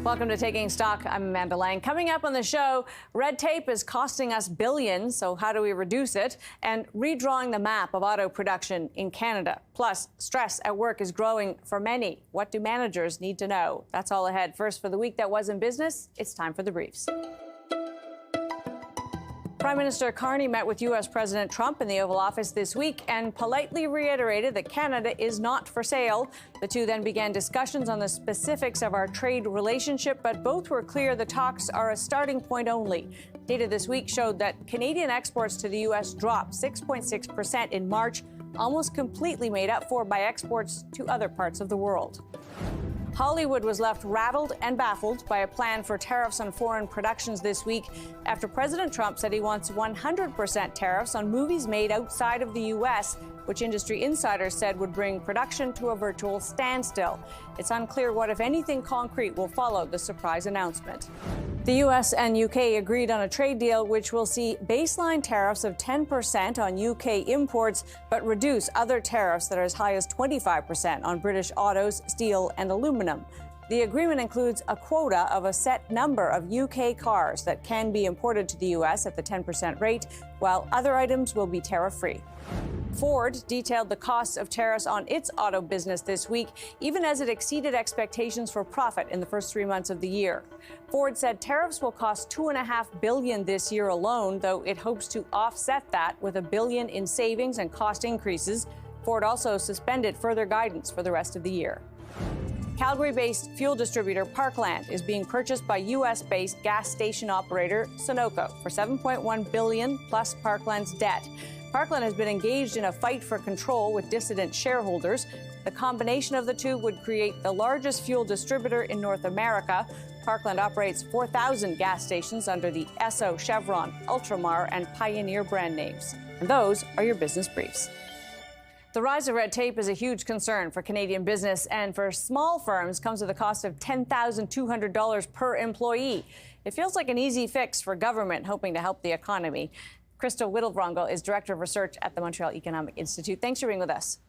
Welcome to Taking Stock. I'm Amanda Lang. Coming up on the show, red tape is costing us billions, so how do we reduce it? And redrawing the map of auto production in Canada. Plus, stress at work is growing for many. What do managers need to know? That's all ahead. First, for the week that was in business, it's time for the briefs. Prime Minister Carney met with U.S. President Trump in the Oval Office this week and politely reiterated that Canada is not for sale. The two then began discussions on the specifics of our trade relationship, but both were clear the talks are a starting point only. Data this week showed that Canadian exports to the U.S. dropped 6.6% in March, almost completely made up for by exports to other parts of the world. Hollywood was left rattled and baffled by a plan for tariffs on foreign productions this week after President Trump said he wants 100% tariffs on movies made outside of the U.S., which industry insiders said would bring production to a virtual standstill. It's unclear what, if anything, concrete will follow the surprise announcement. The U.S. and U.K. agreed on a trade deal which will see baseline tariffs of 10% on U.K. imports, but reduce other tariffs that are as high as 25% on British autos, steel, and aluminum. The agreement includes a quota of a set number of U.K. cars that can be imported to the U.S. at the 10% rate, while other items will be tariff-free. Ford detailed the costs of tariffs on its auto business this week, even as it exceeded expectations for profit in the first 3 months of the year. Ford said tariffs will cost $2.5 billion this year alone, though it hopes to offset that with $1 billion in savings and cost increases. Ford also suspended further guidance for the rest of the year. Calgary-based fuel distributor Parkland is being purchased by U.S.-based gas station operator Sunoco for $7.1 billion plus Parkland's debt. Parkland has been engaged in a fight for control with dissident shareholders. The combination of the two would create the largest fuel distributor in North America. Parkland operates 4,000 gas stations under the Esso, Chevron, Ultramar, and Pioneer brand names. And those are your business briefs. The rise of red tape is a huge concern for Canadian business, and for small firms comes with a cost of $10,200 per employee. It feels like an easy fix for government hoping to help the economy. Krystle Wittevrongel is Director of Research at the Montreal Economic Institute. Thanks for being with us.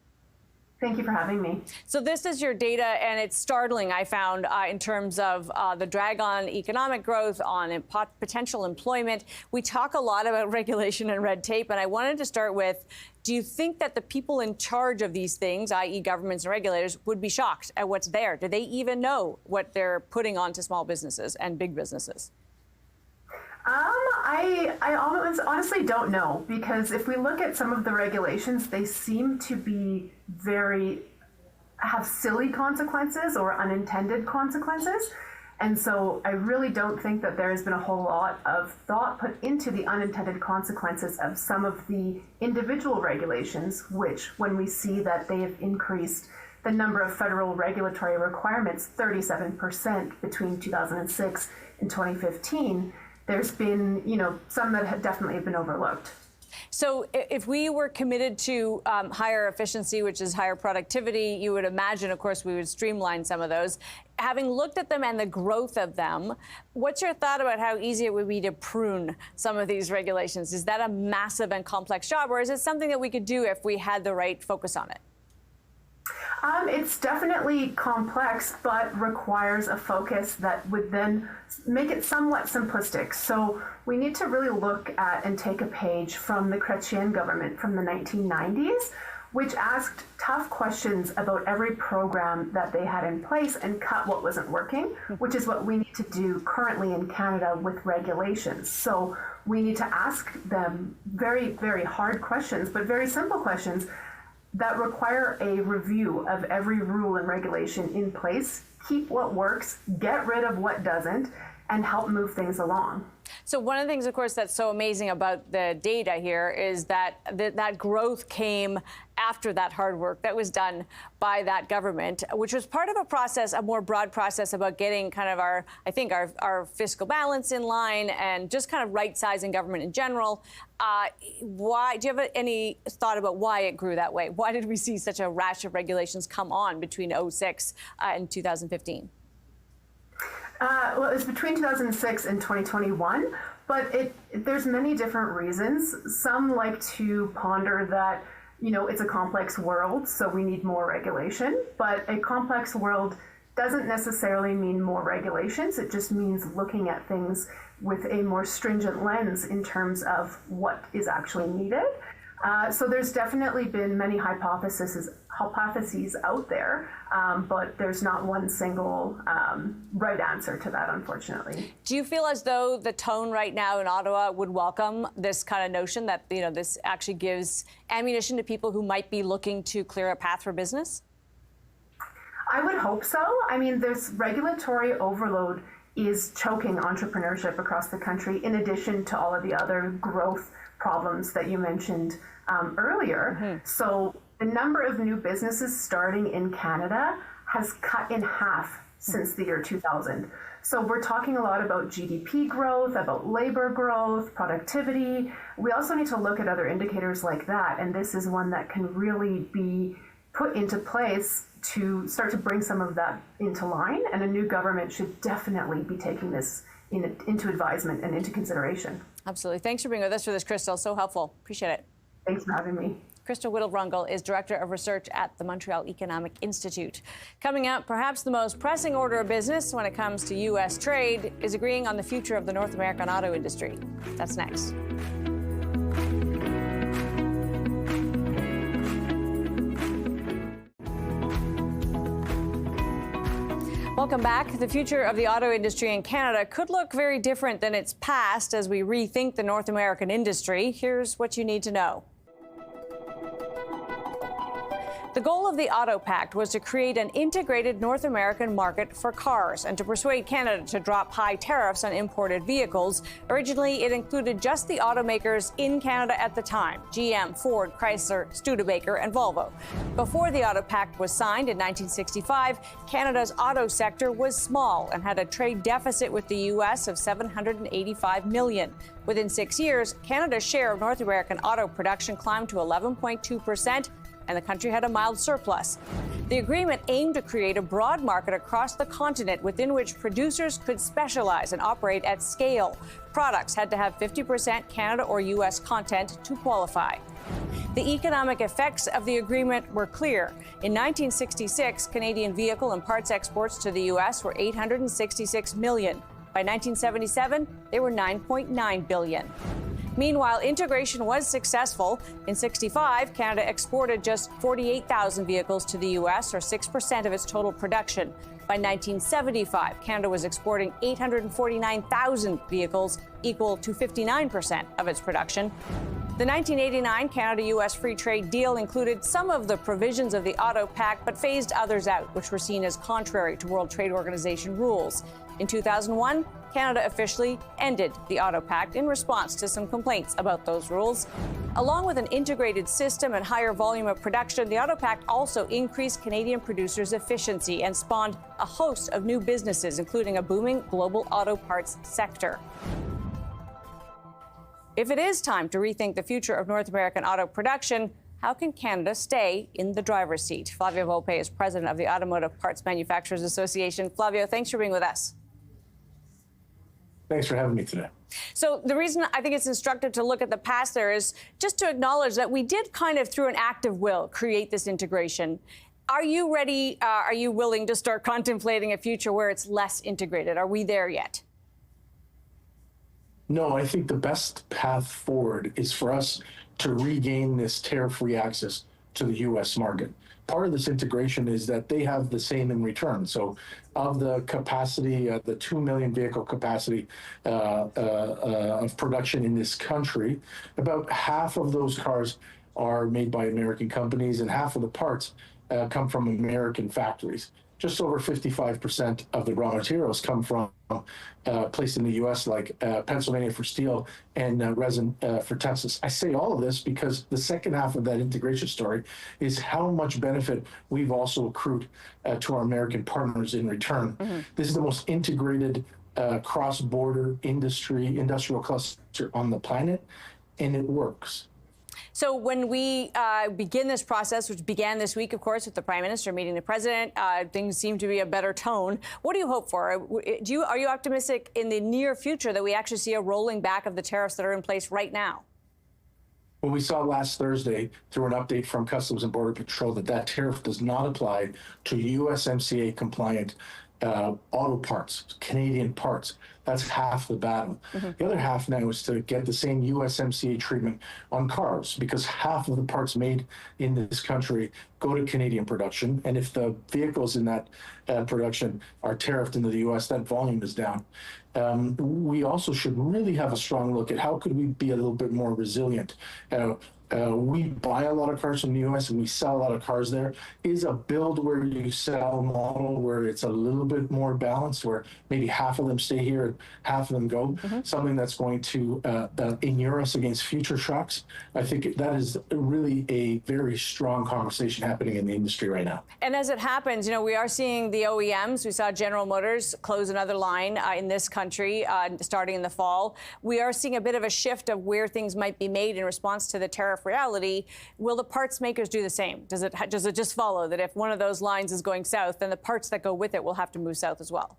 Thank you for having me. So this is your data, and it's startling, I found, in terms of the drag on economic growth, on potential employment. We talk a lot about regulation and red tape, and I wanted to start with, do you think that the people in charge of these things, i.e. governments and regulators, would be shocked at what's there? Do they even know what they're putting onto small businesses and big businesses? I honestly don't know, because if we look at some of the regulations, they seem to be have silly consequences or unintended consequences. And so I really don't think that there has been a whole lot of thought put into the unintended consequences of some of the individual regulations, which, when we see that they have increased the number of federal regulatory requirements 37% between 2006 and 2015, there's been, some that have definitely been overlooked. So if we were committed to higher efficiency, which is higher productivity, you would imagine, of course, we would streamline some of those. Having looked at them and the growth of them, what's your thought about how easy it would be to prune some of these regulations? Is that a massive and complex job, or is it something that we could do if we had the right focus on it? It's definitely complex, but requires a focus that would then make it somewhat simplistic. So we need to really look at and take a page from the Chrétien government from the 1990s, which asked tough questions about every program that they had in place and cut what wasn't working, which is what we need to do currently in Canada with regulations. So we need to ask them very, very hard questions, but very simple questions that require a review of every rule and regulation in place, keep what works, get rid of what doesn't, and help move things along. So one of the things, of course, that's so amazing about the data here is that that growth came after that hard work that was done by that government, which was part of a process, a more broad process about getting kind of our fiscal balance in line and just kind of right-sizing government in general. Why do you have any thought about why it grew that way? Why did we see such a rash of regulations come on between 2006 and 2015? Well, it was between 2006 and 2021, but there's many different reasons. Some like to ponder that, it's a complex world, so we need more regulation. But a complex world doesn't necessarily mean more regulations. It just means looking at things with a more stringent lens in terms of what is actually needed. So there's definitely been many hypotheses out there, but there's not one single right answer to that, unfortunately. Do you feel as though the tone right now in Ottawa would welcome this kind of notion that, you know, this actually gives ammunition to people who might be looking to clear a path for business? I would hope so. I mean, this regulatory overload is choking entrepreneurship across the country, in addition to all of the other growth problems that you mentioned earlier. Mm-hmm. So the number of new businesses starting in Canada has cut in half since the year 2000. So we're talking a lot about GDP growth, about labor growth, productivity. We also need to look at other indicators like that, and this is one that can really be put into place to start to bring some of that into line, and a new government should definitely be taking this into advisement and into consideration. Absolutely. Thanks for being with us for this, Krystle. So helpful. Appreciate it. Thanks for having me. Krystle Wittevrongel is Director of Research at the Montreal Economic Institute. Coming up, perhaps the most pressing order of business when it comes to U.S. trade is agreeing on the future of the North American auto industry. That's next. Welcome back. The future of the auto industry in Canada could look very different than its past as we rethink the North American industry. Here's what you need to know. The goal of the Auto Pact was to create an integrated North American market for cars and to persuade Canada to drop high tariffs on imported vehicles. Originally, it included just the automakers in Canada at the time: GM, Ford, Chrysler, Studebaker, and Volvo. Before the Auto Pact was signed in 1965, Canada's auto sector was small and had a trade deficit with the U.S. of $785 million. Within 6 years, Canada's share of North American auto production climbed to 11.2%. And the country had a mild surplus. The agreement aimed to create a broad market across the continent within which producers could specialize and operate at scale. Products had to have 50% Canada or U.S. content to qualify. The economic effects of the agreement were clear. In 1966, Canadian vehicle and parts exports to the U.S. were $866 million. By 1977, they were $9.9 billion. Meanwhile, integration was successful. In 65, Canada exported just 48,000 vehicles to the U.S., or 6% of its total production. By 1975, Canada was exporting 849,000 vehicles, equal to 59% of its production. The 1989 Canada-U.S. free trade deal included some of the provisions of the Auto Pact, but phased others out, which were seen as contrary to World Trade Organization rules. In 2001, Canada officially ended the Auto Pact in response to some complaints about those rules. Along with an integrated system and higher volume of production, the Auto Pact also increased Canadian producers' efficiency and spawned a host of new businesses, including a booming global auto parts sector. If it is time to rethink the future of North American auto production, how can Canada stay in the driver's seat? Flavio Volpe is president of the Automotive Parts Manufacturers Association. Flavio, thanks for being with us. Thanks for having me today. So the reason I think it's instructive to look at the past there is just to acknowledge that we did kind of, through an act of will, create this integration. Are you ready? Are you willing to start contemplating a future where it's less integrated? Are we there yet? No, I think the best path forward is for us to regain this tariff-free access to the U.S. market. Part of this integration is that they have the same in return. So of the capacity, the 2 million vehicle capacity of production in this country, about half of those cars are made by American companies and half of the parts come from American factories. Just over 55% of the raw materials come from placed in the U.S., like Pennsylvania for steel and resin for Texas. I say all of this because the second half of that integration story is how much benefit we've also accrued to our American partners in return. Mm-hmm. This is the most integrated cross-border industrial cluster on the planet, and it works. So when we begin this process, which began this week, of course, with the Prime Minister meeting the President, things seem to be a better tone. What do you hope for? Are you optimistic in the near future that we actually see a rolling back of the tariffs that are in place right now? when we saw last Thursday through an update from Customs and Border Patrol that tariff does not apply to USMCA compliant auto parts, Canadian parts. That's half the battle. The other half now is to get the same USMCA treatment on cars, because half of the parts made in this country go to Canadian production. And if the vehicles in that production are tariffed into the US, that volume is down. We also should really have a strong look at how could we be a little bit more resilient. We buy a lot of cars from the US and we sell a lot of cars there. Is a build where you sell model where it's a little bit more balanced, where maybe half of them stay here and half of them go, something that's going to inure us against future shocks? I think that is really a very strong conversation happening in the industry right now. And as it happens, we are seeing the OEMs. We saw General Motors close another line in this country starting in the fall. We are seeing a bit of a shift of where things might be made in response to the tariff reality. Will the parts makers do the same? Does it just follow that if one of those lines is going south, then the parts that go with it will have to move south as well?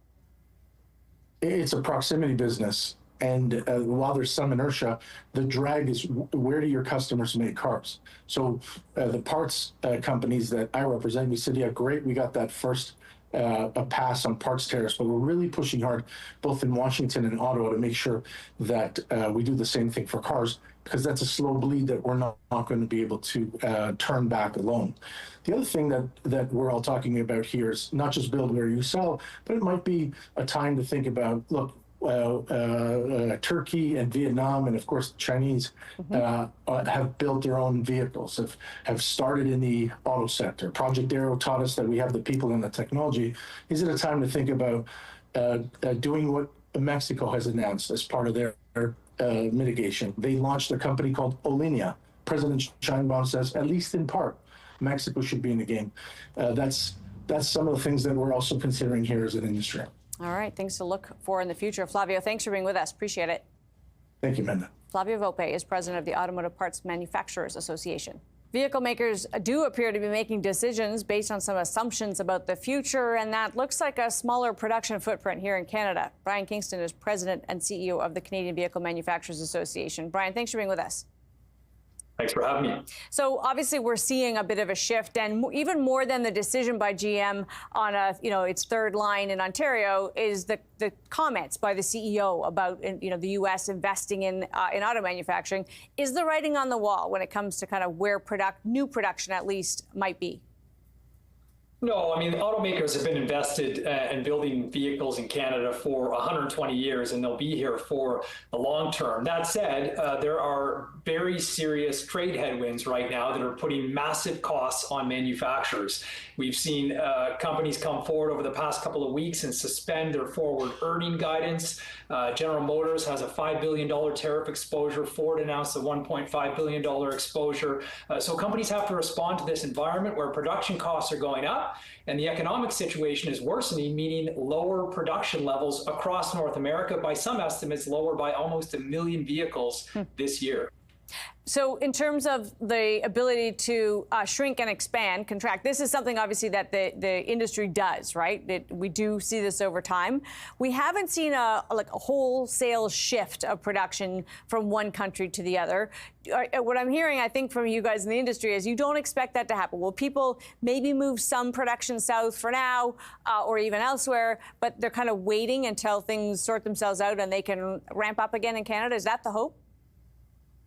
It's a proximity business. And while there's some inertia, the drag is where do your customers make cars? So the parts companies that I represent, we said, yeah, great, we got that first a pass on parts tariffs, but we're really pushing hard both in Washington and Ottawa to make sure that we do the same thing for cars, because that's a slow bleed that we're not going to be able to turn back alone. The other thing that we're all talking about here is not just build where you sell, but it might be a time to think about, look, Turkey and Vietnam and of course the Chinese have built their own vehicles, have started in the auto sector. Project Arrow taught us that we have the people and the technology. Is it a time to think about doing what Mexico has announced as part of their mitigation? They launched a company called Olinia. President Sheinbaum says, at least in part, Mexico should be in the game. That's some of the things that we're also considering here as an industry. All right, things to look for in the future. Flavio, thanks for being with us. Appreciate it. Thank you, Menda. Flavio Volpe is president of the Automotive Parts Manufacturers Association. Vehicle makers do appear to be making decisions based on some assumptions about the future, and that looks like a smaller production footprint here in Canada. Brian Kingston is president and CEO of the Canadian Vehicle Manufacturers Association. Brian, thanks for being with us. Thanks for having me. So obviously we're seeing a bit of a shift, and even more than the decision by GM on its third line in Ontario is the comments by the CEO about the U.S. investing in auto manufacturing. Is the writing on the wall when it comes to kind of where new production at least might be? No, I mean, automakers have been invested in building vehicles in Canada for 120 years, and they'll be here for the long term. That said, there are very serious trade headwinds right now that are putting massive costs on manufacturers. We've seen companies come forward over the past couple of weeks and suspend their forward earning guidance. General Motors has a $5 billion tariff exposure. Ford announced a $1.5 billion exposure. So companies have to respond to this environment where production costs are going up and the economic situation is worsening, meaning lower production levels across North America, by some estimates lower by almost 1 million vehicles this year. So in terms of the ability to shrink and expand, contract, this is something obviously that the industry does, right? We do see this over time. We haven't seen a wholesale shift of production from one country to the other. What I'm hearing, I think, from you guys in the industry is you don't expect that to happen. Will people maybe move some production south for now or even elsewhere, but they're kind of waiting until things sort themselves out and they can ramp up again in Canada? Is that the hope?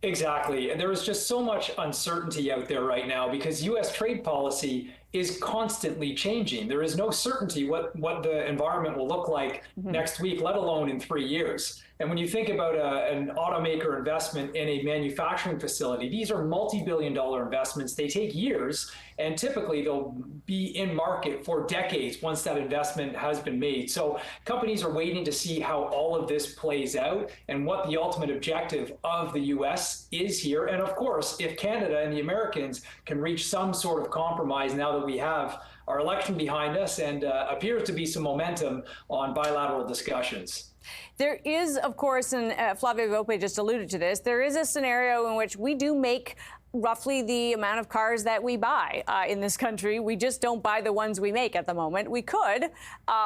Exactly. And there is just so much uncertainty out there right now because U.S. trade policy is constantly changing. There is no certainty what the environment will look like next week, let alone in 3 years. And when you think about an automaker investment in a manufacturing facility, these are multi-billion-dollar investments. They take years, and typically they'll be in market for decades once that investment has been made. So companies are waiting to see how all of this plays out and what the ultimate objective of the U.S. is here. And of course, if Canada and the Americans can reach some sort of compromise now that we have our election behind us and appears to be some momentum on bilateral discussions. There is, of course, and Flavio Volpe just alluded to this, there is a scenario in which we do make roughly the amount of cars that we buy in this country. We just don't buy the ones we make at the moment. We could,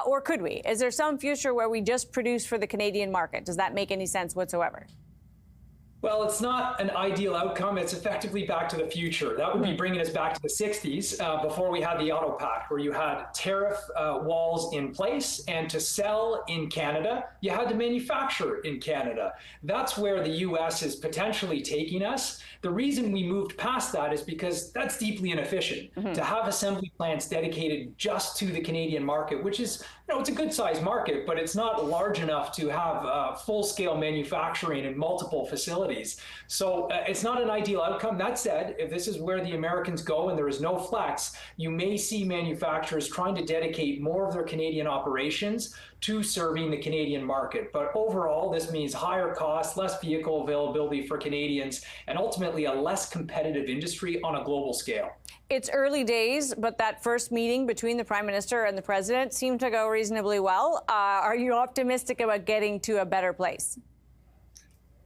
or could we? Is there some future where we just produce for the Canadian market? Does that make any sense whatsoever? Well, it's not an ideal outcome. It's effectively back to the future. That would be bringing us back to the 60s before we had the Auto Pact, where you had tariff walls in place. And to sell in Canada, you had to manufacture in Canada. That's where the U.S. is potentially taking us. The reason we moved past that is because that's deeply inefficient. To have assembly plants dedicated just to the Canadian market, which is, it's a good sized market, but it's not large enough to have full-scale manufacturing in multiple facilities. So it's not an ideal outcome. That said, if this is where the Americans go and there is no flex, you may see manufacturers trying to dedicate more of their Canadian operations to serving the Canadian market. But overall, this means higher costs, less vehicle availability for Canadians, and ultimately a less competitive industry on a global scale. It's early days, but that first meeting between the Prime Minister and the President seemed to go reasonably well. Are you optimistic about getting to a better place?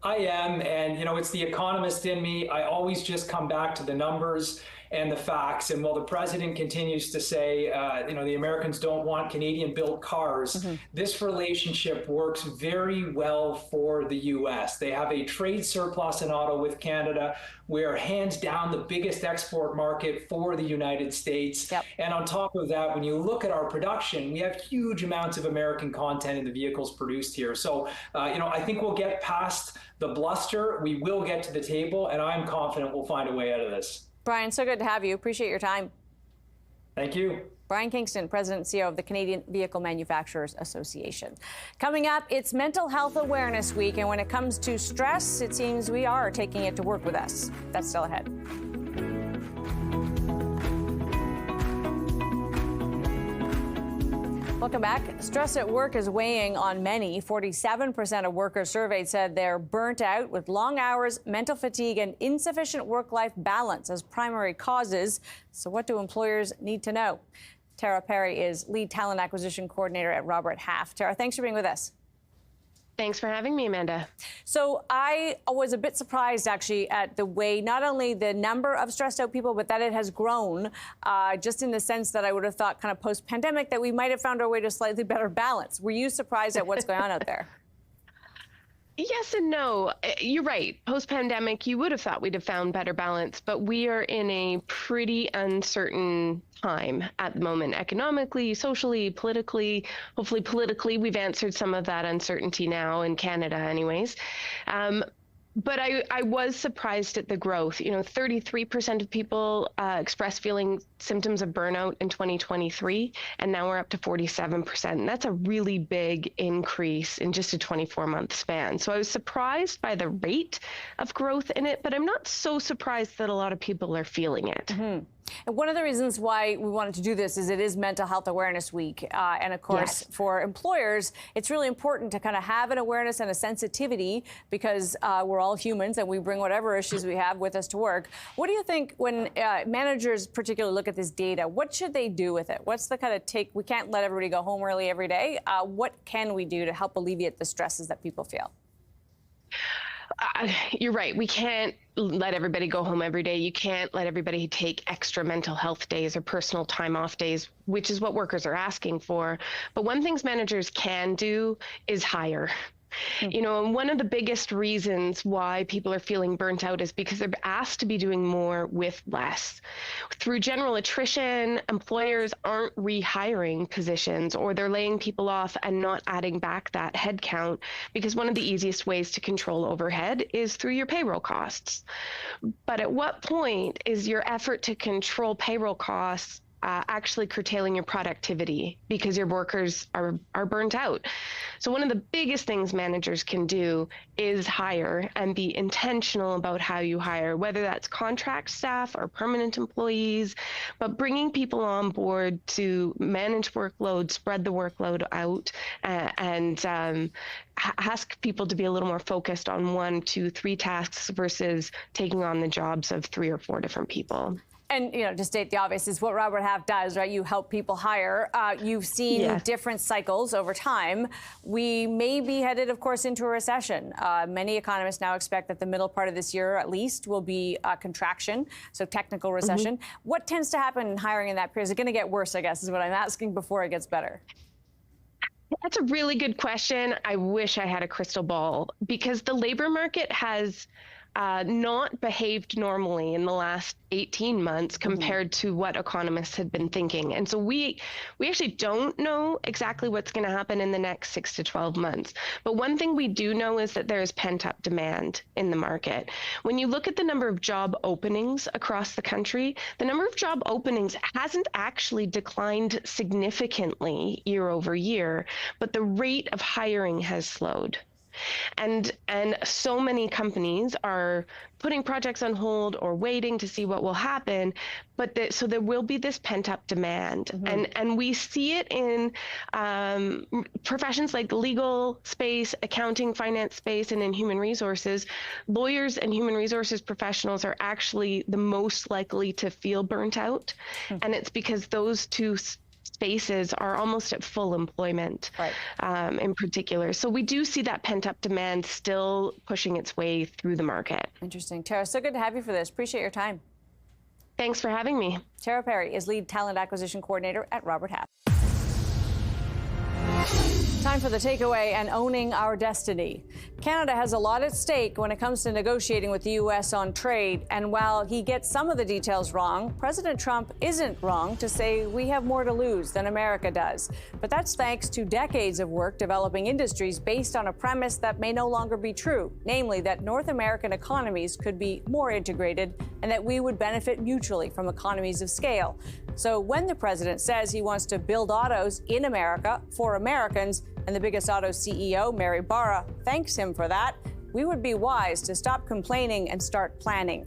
I am, and it's the economist in me. I always just come back to the numbers and the facts. And while the president continues to say, the Americans don't want Canadian-built cars, this relationship works very well for the U.S. They have a trade surplus in auto with Canada. We're hands down the biggest export market for the United States. Yep. And on top of that, when you look at our production, we have huge amounts of American content in the vehicles produced here. So, I think we'll get past the bluster. We will get to the table, and I'm confident we'll find a way out of this. Brian, so good to have you. Appreciate your time. Thank you. Brian Kingston, President and CEO of the Canadian Vehicle Manufacturers Association. Coming up, it's Mental Health Awareness Week, and when it comes to stress, it seems we are taking it to work with us. That's still ahead. Welcome back. Stress at work is weighing on many. 47% of workers surveyed said they're burnt out with long hours, mental fatigue, and insufficient work-life balance as primary causes. So what do employers need to know? Tara Perry is Lead Talent Acquisition Coordinator at Robert Half. Tara, thanks for being with us. Thanks for having me, Amanda. So I was a bit surprised, actually, at the way not only the number of stressed out people, but that it has grown, just in the sense that I would have thought kind of post-pandemic that we might have found our way to slightly better balance. Were you surprised at what's going on out there? Yes and no. You're right. Post-pandemic, you would have thought we'd have found better balance, but we are in a pretty uncertain time at the moment, economically, socially, politically. Hopefully politically, we've answered some of that uncertainty now in Canada anyways. But I was surprised at the growth. 33% of people expressed feeling symptoms of burnout in 2023, and now we're up to 47%. And that's a really big increase in just a 24-month span. So I was surprised by the rate of growth in it, but I'm not so surprised that a lot of people are feeling it. And one of the reasons why we wanted to do this is it is Mental Health Awareness Week. And of course, for employers, it's really important to kind of have an awareness and a sensitivity because we're all humans and we bring whatever issues we have with us to work. What do you think when managers particularly look at this data? What should they do with it? What's the kind of take? We can't let everybody go home early every day. What can we do to help alleviate the stresses that people feel? You're right. We can't let everybody go home every day. You can't let everybody take extra mental health days or personal time off days, which is what workers are asking for. But one thing managers can do is hire. And one of the biggest reasons why people are feeling burnt out is because they're asked to be doing more with less. Through general attrition, employers aren't rehiring positions, or they're laying people off and not adding back that headcount, because one of the easiest ways to control overhead is through your payroll costs. But at what point is your effort to control payroll costs actually curtailing your productivity because your workers are burnt out? So one of the biggest things managers can do is hire and be intentional about how you hire, whether that's contract staff or permanent employees, but bringing people on board to manage workload, spread the workload out, and ask people to be a little more focused on 1, 2, 3 tasks versus taking on the jobs of 3 or 4 different people. And, to state the obvious, is what Robert Half does, right? You help people hire. You've seen different cycles over time. We may be headed, of course, into a recession. Many economists now expect that the middle part of this year, at least, will be a contraction, so technical recession. What tends to happen in hiring in that period? Is it going to get worse, I guess, is what I'm asking, before it gets better? That's a really good question. I wish I had a crystal ball, because the labor market has not behaved normally in the last 18 months compared to what economists had been thinking. And so we actually don't know exactly what's going to happen in the next 6 to 12 months. But one thing we do know is that there is pent-up demand in the market. When you look at the number of job openings across the country, the number of job openings hasn't actually declined significantly year over year, but the rate of hiring has slowed. And so many companies are putting projects on hold or waiting to see what will happen. But so there will be this pent-up demand. And we see it in professions like the legal space, accounting, finance space, and in human resources. Lawyers and human resources professionals are actually the most likely to feel burnt out. And it's because those two spaces are almost at full employment, in particular. So we do see that pent-up demand still pushing its way through the market. Interesting. Tara, so good to have you for this. Appreciate your time. Thanks for having me. Tara Perry is Lead Talent Acquisition Coordinator at Robert Half. Time for the takeaway and owning our destiny. Canada has a lot at stake when it comes to negotiating with the U.S. on trade. And while he gets some of the details wrong, President Trump isn't wrong to say we have more to lose than America does. But that's thanks to decades of work developing industries based on a premise that may no longer be true, namely that North American economies could be more integrated and that we would benefit mutually from economies of scale. So when the president says he wants to build autos in America for Americans, and the biggest auto CEO, Mary Barra, thanks him for that, we would be wise to stop complaining and start planning.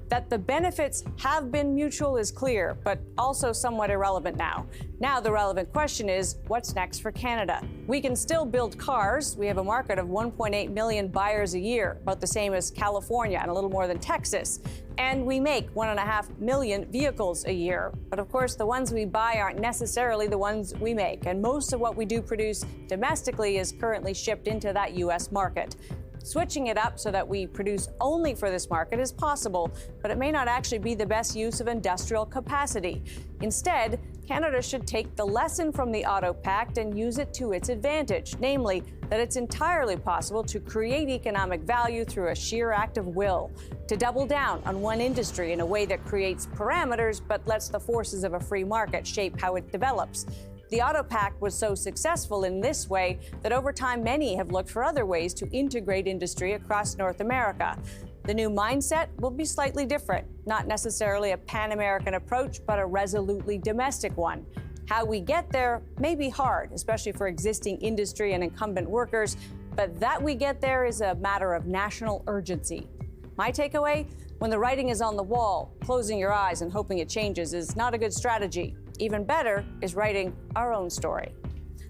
That the benefits have been mutual is clear, but also somewhat irrelevant now. Now the relevant question is, what's next for Canada? We can still build cars. We have a market of 1.8 million buyers a year, about the same as California and a little more than Texas. And we make 1.5 million vehicles a year. But of course, the ones we buy aren't necessarily the ones we make. And most of what we do produce domestically is currently shipped into that U.S. market. Switching it up so that we produce only for this market is possible, but it may not actually be the best use of industrial capacity. Instead, Canada should take the lesson from the Auto Pact and use it to its advantage, namely that it's entirely possible to create economic value through a sheer act of will, to double down on one industry in a way that creates parameters but lets the forces of a free market shape how it develops. The Auto Pact was so successful in this way that over time many have looked for other ways to integrate industry across North America. The new mindset will be slightly different, not necessarily a pan-American approach, but a resolutely domestic one. How we get there may be hard, especially for existing industry and incumbent workers, but that we get there is a matter of national urgency. My takeaway? When the writing is on the wall, closing your eyes and hoping it changes is not a good strategy. Even better is writing our own story.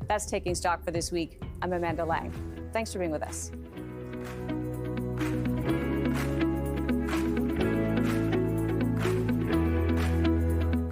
That's Taking Stock for this week. I'm Amanda Lang. Thanks for being with us.